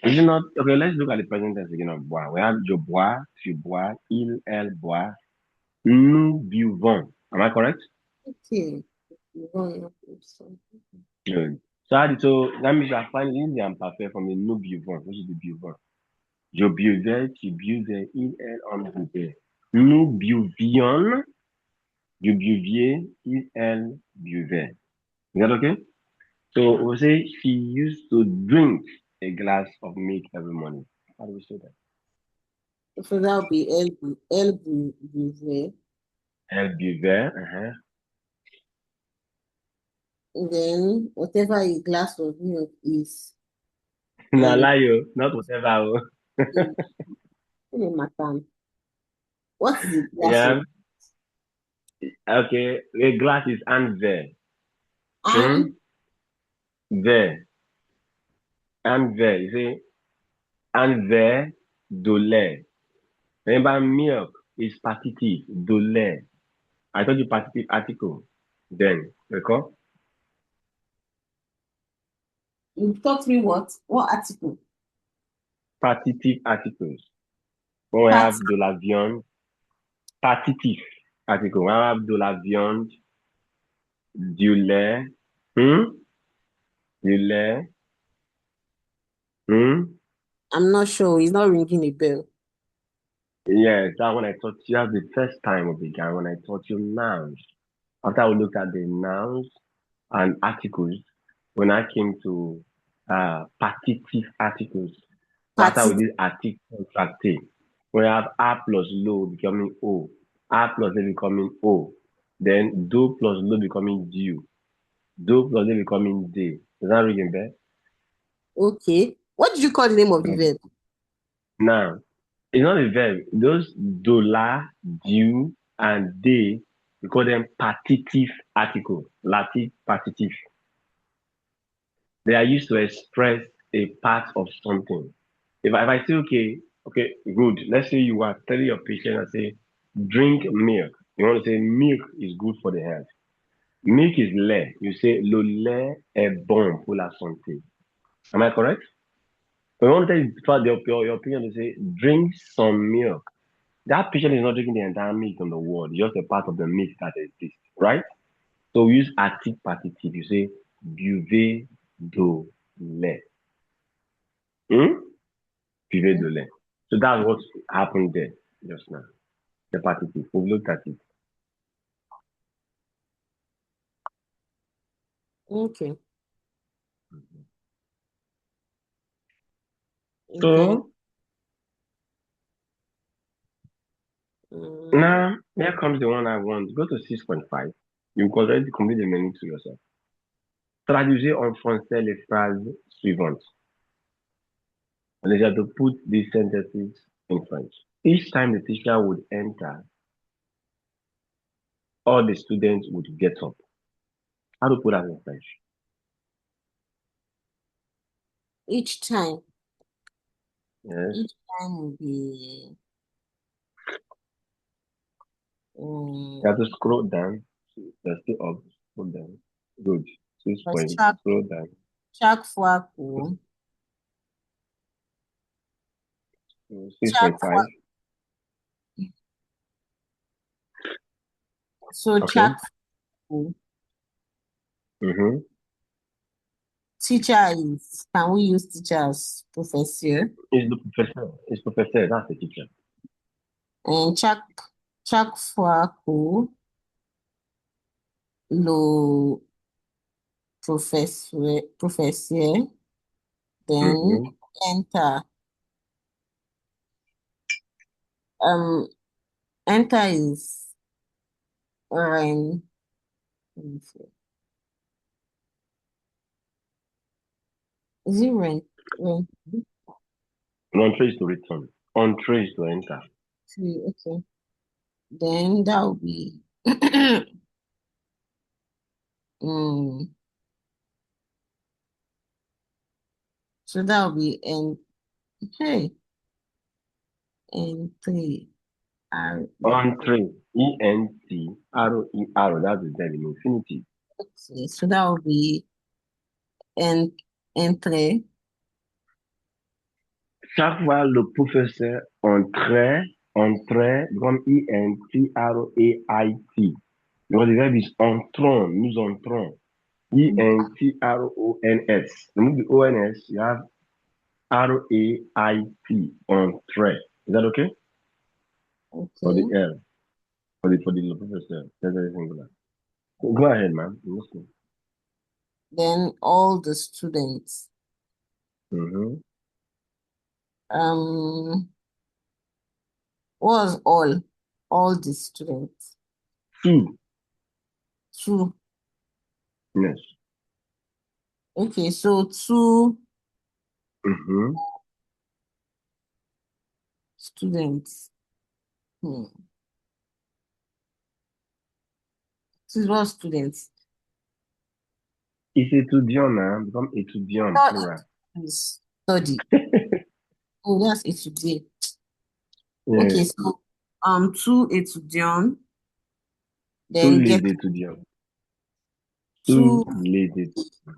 Is it not okay? Let's look at the present tense again of boire. We have je bois, tu bois, il, elle boit, nous buvons. Am I correct? okay. Wrong. Good. So that means you are finding the imperfect from the nous buvons, which is the buvons. Je buvais, tu buvais, il, elle, on buvait. Nous buvions, je buviez, il, elle buvait. Is that okay? So we say she used to drink a glass of milk every morning. How do we say that? So that would be L buvait. Elle buvait. Then whatever a glass of milk is, Now and lie you, not whatever. in matter. What is a glass of Yeah. Okay. The glass is and there. and Hmm? There. And there. You see, and there, de lait. Remember, milk is partitive, de lait. I told you partitive article. Then, recall? you taught me what? What article? partitive articles. When we Part. have de la viande, partitif article. When we have de la viande, du lait, hmm? Du lait, hmm? I'm not sure. It's not ringing a bell. Yes, that when I taught you, that's the first time we began when I taught you nouns. After we looked at the nouns and articles, when I came to partitive articles, after we Party. did article contracted, we have A plus lo becoming O, A plus A becoming O, then do plus lo becoming do, do plus A becoming day. Is that ringing bell? Okay. What did you call the name of the Mhm. verb? Now, it's not a verb. Those do, la, do, and they, we call them partitive articles, Latin partitive. They are used to express a part of something. If I say, okay, good. Let's say you are telling your patient and say, drink milk. You want to say milk is good for the health. Milk is lait. You say, le lait est bon pour la santé. Am I correct? So you want to tell your opinion to say, drink some milk. That patient is not drinking the entire milk in the world, just a part of the milk that exists, right? So we use active partitive. You say, buvez de lait. Hmm? Buvez de lait. So that's what happened there just now. The partitive. We've looked at it. Okay. Okay. So Mm, now here comes the one I want. Go to 6.5. You can already complete the menu to yourself. Traduisez en français les phrases suivantes. And you have to put these sentences in French. Each time the teacher would enter, all the students would get up. How to put that in French? each time. Yes. Each time will be You have to scroll down. That's still up. Scroll down. Good. Six point. chaque, Scroll down. chaque fois que Six chaque point five. fois so Okay. chaque fois Mm-hmm. teacher is can we use teacher as professor? It's the professor. It's professor. That's the teacher. And chaque fois que le professeur then Mm-hmm. enter um enter is when let me see. Is it rent Entree is to return. Entree is to enter. okay. Then that will be mm, so that will be hey entry R Entree. Entree. That's the verb in infinitive. okay. So that will be en entrer Chaque fois le professeur entrait comme Entroait. Because the verb is entrons. Nous entrons. Entrons. Remove the ONS. You have RAIT. Entrait. Is that okay? For the okay. L. For the professor. That's very singular. Go ahead, man. I'm listening. Then all the students Mm-hmm. um was all the students Two. two Yes. okay so two Mm-hmm. students hmm. Two what students It's étudiant, man. Become étudiant, not plural. is study oh that's étudier okay Yeah. so two étudiants Tous then les get étudiants. two Tous les étudiants.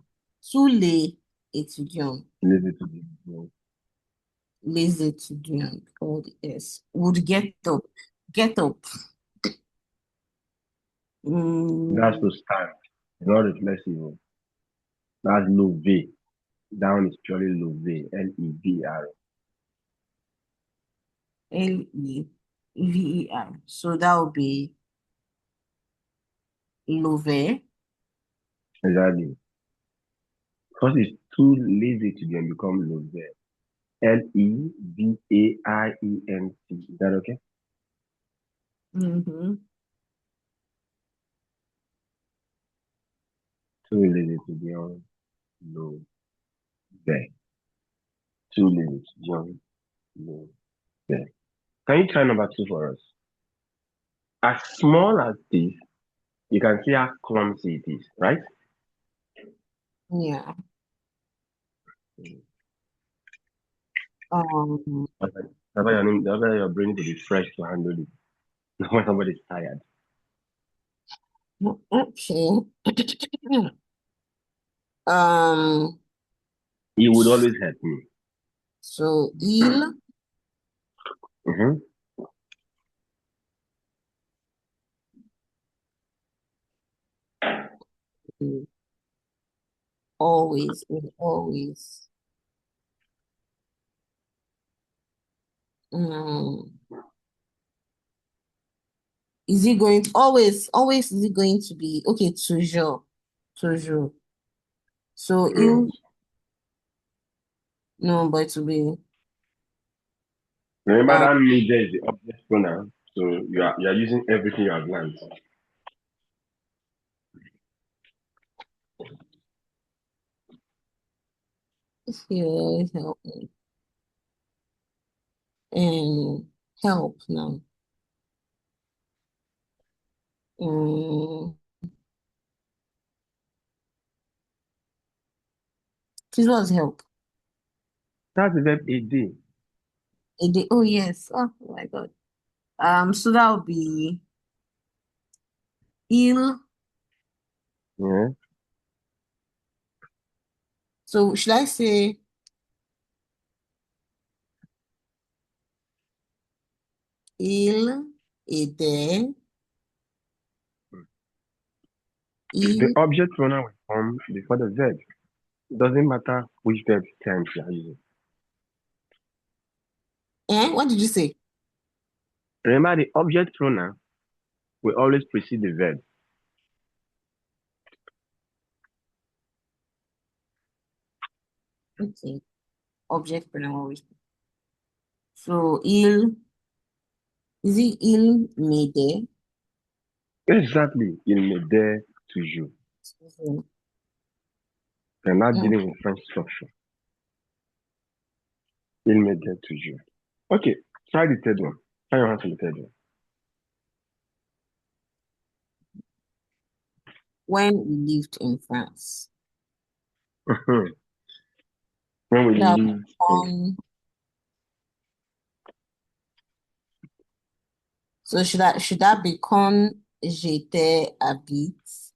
tous les étudiants Les étudiants. lazy to do and all the S. Would get up. Get up. That's Mm, to stand. It's not reflexive. That's lever. Down is purely lever. Lever. Lever. So that would be lever. Exactly. Because it's too lazy to then become lever. Levaient. Is that okay? Mm-hmm. Too lazy to be on lever. Too lazy to be on lever. Can you try number two for us? As small as this, you can see how clumsy it is, right? Yeah. Um, That's why your brain to be fresh to handle it. When somebody's tired. okay. Um, He would always help me. so il Mm-hmm. is always. Um, is it going always is it going to be okay, toujours. So Mm. il no, but to be Remember um that major is the object pronoun, so you are using everything you have learned. here help me and help now. Um, please what's help? That's the verb AD. Oh yes. Oh my God. So that would be il. Yeah. So should I say il était, The il, object pronoun will come before the verb. It doesn't matter which verb tense you are using. what did you say? Remember the object pronoun will always precede the verb. Okay, object pronoun always. So il, is it il m'aidait? Exactly. Il m'aidait toujours. So, They're not mm, dealing with French structure. Il m'aidait toujours. Okay, try the third one. Try your answer the third one. when we lived in France. When we That lived in so should that be quand j'étais habite?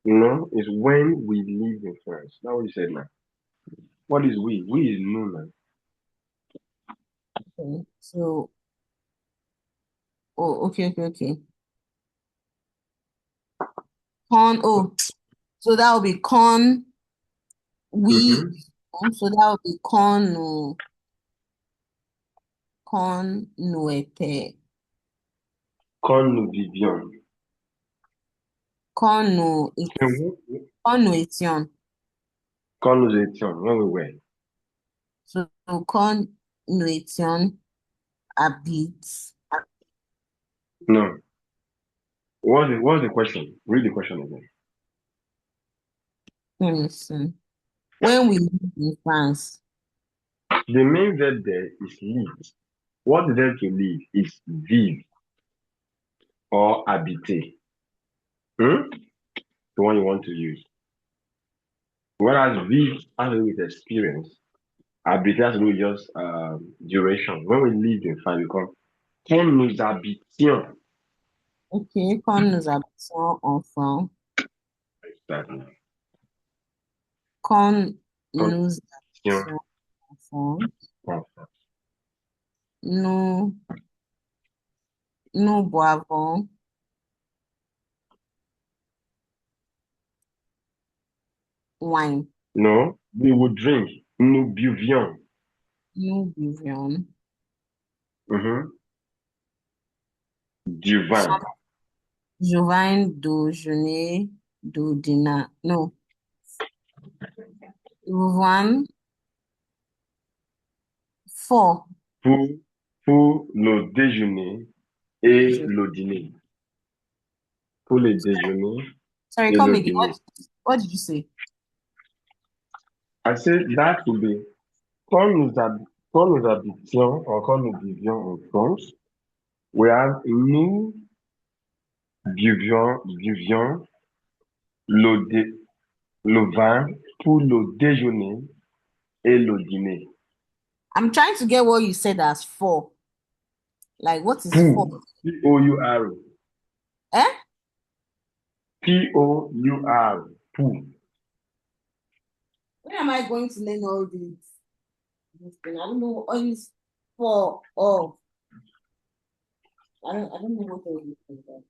No, it's when we lived in France. That's what you said now. What is we? We is no now. Okay. So okay. Oh, so that would be quand we Mm-hmm. so that would be quand nous était Quand nous vivions. quand nous Mhm. quand nous étions. Quand nous étions. When we were. So quand nous étions habite. No. What's the question? Read the question again. Let me see. When we lived in France. The main verb there is live. What the verb to live is vivre or habiter. Hmm? The one you want to use. Whereas vivre has to do with experience. Habiter has to do with just duration. When we lived in France, we call quand nous habitions. Ok, quand nous habitions en France. Exactly. Quand Quand nous nous habitions habitions en France. Perfect. Nous, nous boivons wine. No, we would drink. Nous buvions. Nous buvions Mhm. Du vin. du vin, du déjeuner, du dîner. Non, du vin fort. Pour, pour le déjeuner et Je- le dîner. Pour le déjeuner Sorry, et come le again. dîner. What did you say? I said that would be quand nous habitions, or quand nous vivions en France, we have nous buvions le, le vin pour le déjeuner et le dîner. I'm trying to get what you said as for. Like, what is for? Pour. Pour. Eh? Pour. Pour. Where am I going to learn all these? This thing? I don't know all these for or I don't know what all these things are.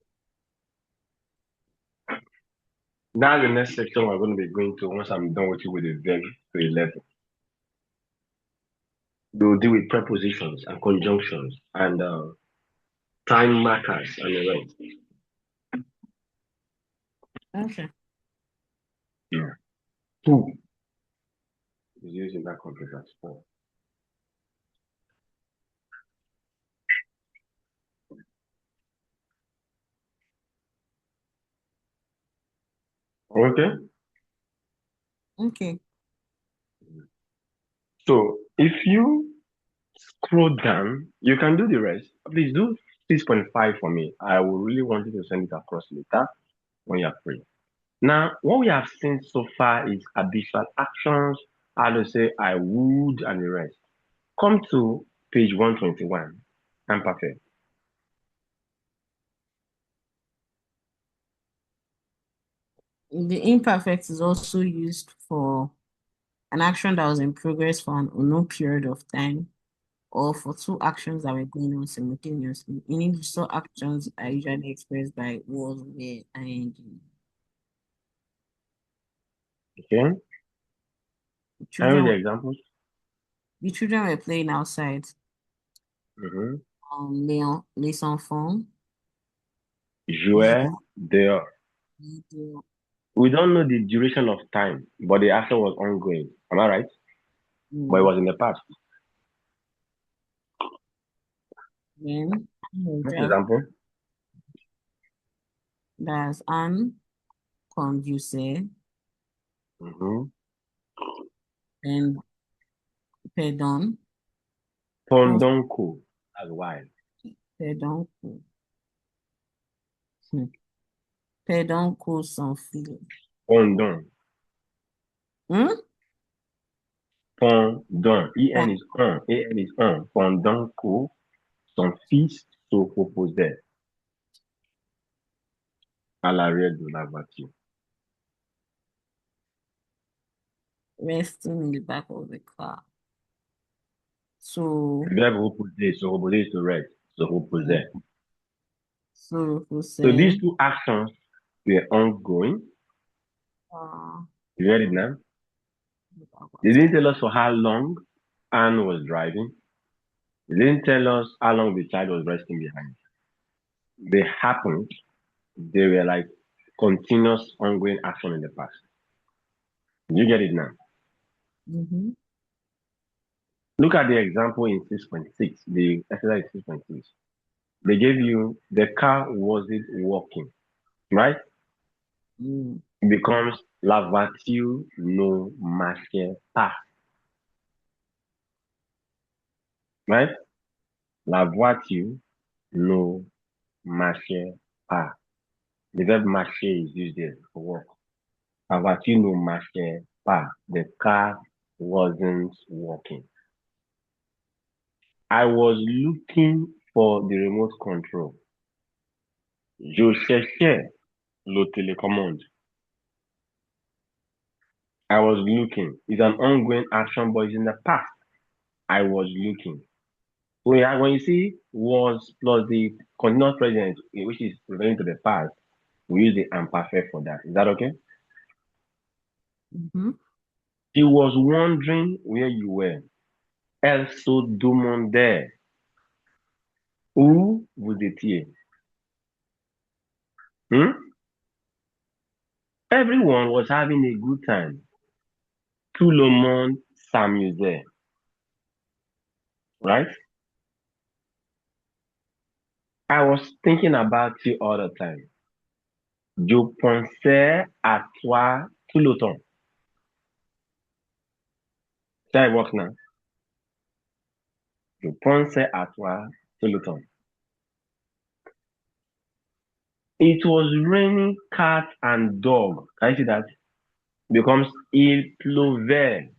That's the next section we're going to be going to once I'm done with you with the verb to 11. We'll deal with prepositions and conjunctions and time markers and the rest. Okay. Yeah. Pour is used in that context as for. Okay. Okay. So if you scroll down, you can do the rest. Please do 6.5 for me. I will really want you to send it across later when you're free. Now, what we have seen so far is habitual actions, how to say I would and the rest. Come to page 121. I'm perfect. The imperfect is also used for an action that was in progress for an unknown period of time or for two actions that were going on simultaneously. In English, so actions are usually expressed by was, were, ing. Okay. The Can you read children the were, examples? the children were playing outside. Mm-hmm. Les enfants. Jouer dehors. We don't know the duration of time, but the action was ongoing. Am I right? But it was in the past. Then Next example. There's Anne conduisait Mm-hmm. and pardon, Pendant que, as while. pardon, pardon que s'enfuit. Pendant. Hmm? Pendant. IN is on. AN is on. Pendant que son fils se reposait à l'arrière de la voiture. Resting in the back of the car. So, Le verbe reposer, se reposer is to rest. Se reposait. so So these say, two actions were ongoing. uh, You read it now? They didn't tell us for how long Anne was driving. They didn't tell us how long the child was resting behind. They happened. They were like continuous, ongoing action in the past. You get it now? mm-hmm. Look at the example in 6.6, the exercise 6.6. They gave you the car wasn't working, right? It becomes la voiture ne marchait pas, right? La voiture ne marchait pas. The verb marcher is used there for work. La voiture ne marchait pas. The car wasn't working. I was looking for the remote control. Je cherchais le télécommande. I was looking. It's an ongoing action, but it's in the past. I was looking. When you see was plus the continuous present, which is referring to the past, we use the imperfect for that. Is that okay? Mhm. She was wondering where you were. Elle se demandait où vous étiez. Hmm? Everyone was having a good time. Tout le monde s'amusait. Right? I was thinking about you all the time. Je pensais à toi tout le temps. Ça work now. Je pensais à toi tout le temps. It was raining cat and dog. Can you see that? Becomes il pleuvait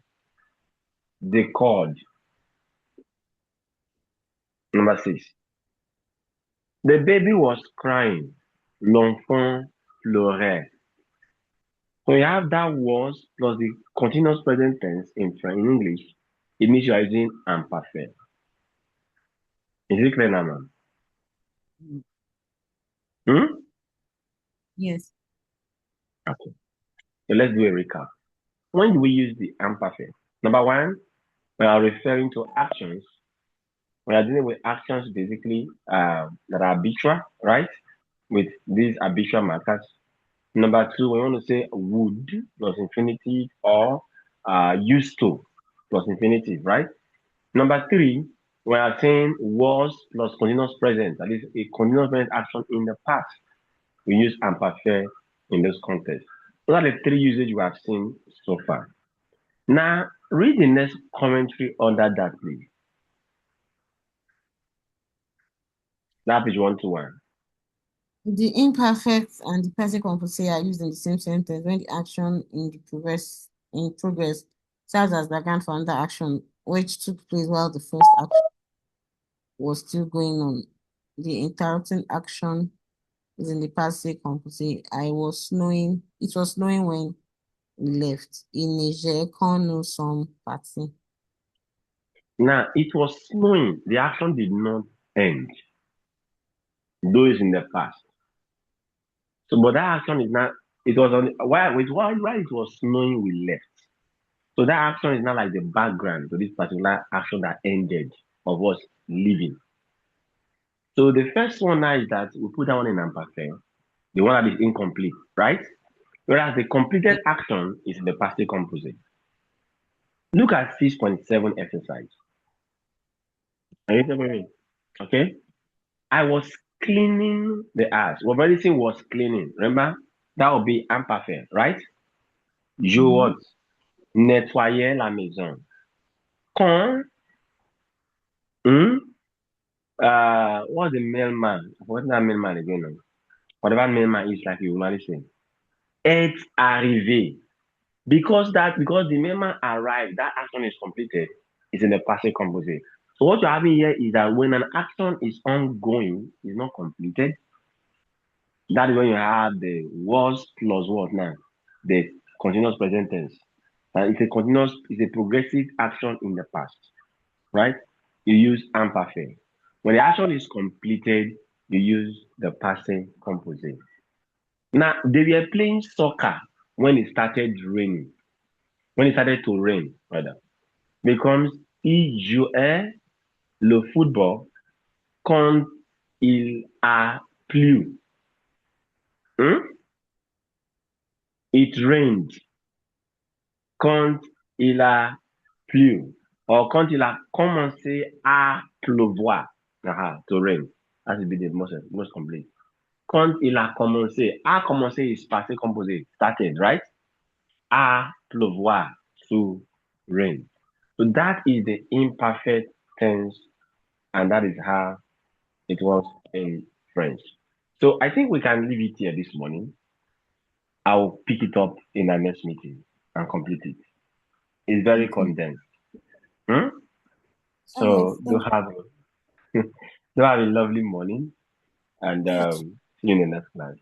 des cordes. Number 6. The baby was crying. L'enfant pleurait. So you have that was plus the continuous present tense in English. It means you are using imperfect. Is it clear now, ma'am? Hmm? Yes. Okay. So let's do a recap. When do we use the imperfect? Number one, we are referring to actions. We are dealing with actions basically that are habitual, right? With these habitual markers. Number two, we want to say would plus infinitive or used to plus infinitive, right? Number three, we are saying was plus continuous present. That is a continuous present action in the past. We use imperfect in this context. Those are the three usages we have seen so far. Now, read the next commentary under that, please. That page 121. The imperfect and the present composite are used in the same sentence when the action in progress serves as background for another action which took place while the first action was still going on. The interrupting action is in the passive composite. It was snowing when we left. Il neigeait quand nous sommes partis. Now, it was snowing. The action did not end, though it's in the past. So, but that action is not, it was on, while it was snowing, we left. So that action is not like the background to this particular action that ended of us leaving. So the first one now is that we put that one in imperfect, the one that is incomplete, right? Whereas the completed action is in the passive composite. Look at 6.7 exercise. Are you with me? Okay. I was cleaning the house. What very thing was cleaning. Remember? That would be imperfect, right? Je was nettoyais la maison. Quand, what's the mailman? What's that mailman again? Whatever mailman is like you normally say. Est arrivé. Because the mailman arrived, that action is completed, it's in the passive composite. So what you're having here is that when an action is ongoing, is not completed, that is when you have the was plus what now? The continuous present tense. And it's a progressive action in the past, right? You use imperfect. When the action is completed, you use the passive composite. Now, they were playing soccer when it started raining. When it started to rain, rather. Becomes il jouait le football quand il a plu. Hmm? It rained quand il a plu. Or quand il a commencé à pleuvoir. To rain. That would be the most complete. Quand il a commencé is passé composé, started, right? À pleuvoir, to rain. So that is the imperfect tense, and that is how it was in French. So I think we can leave it here this morning. I'll pick it up in our next meeting and complete it. It's very condensed. Hmm? So do have do have a lovely morning and see you in the next class.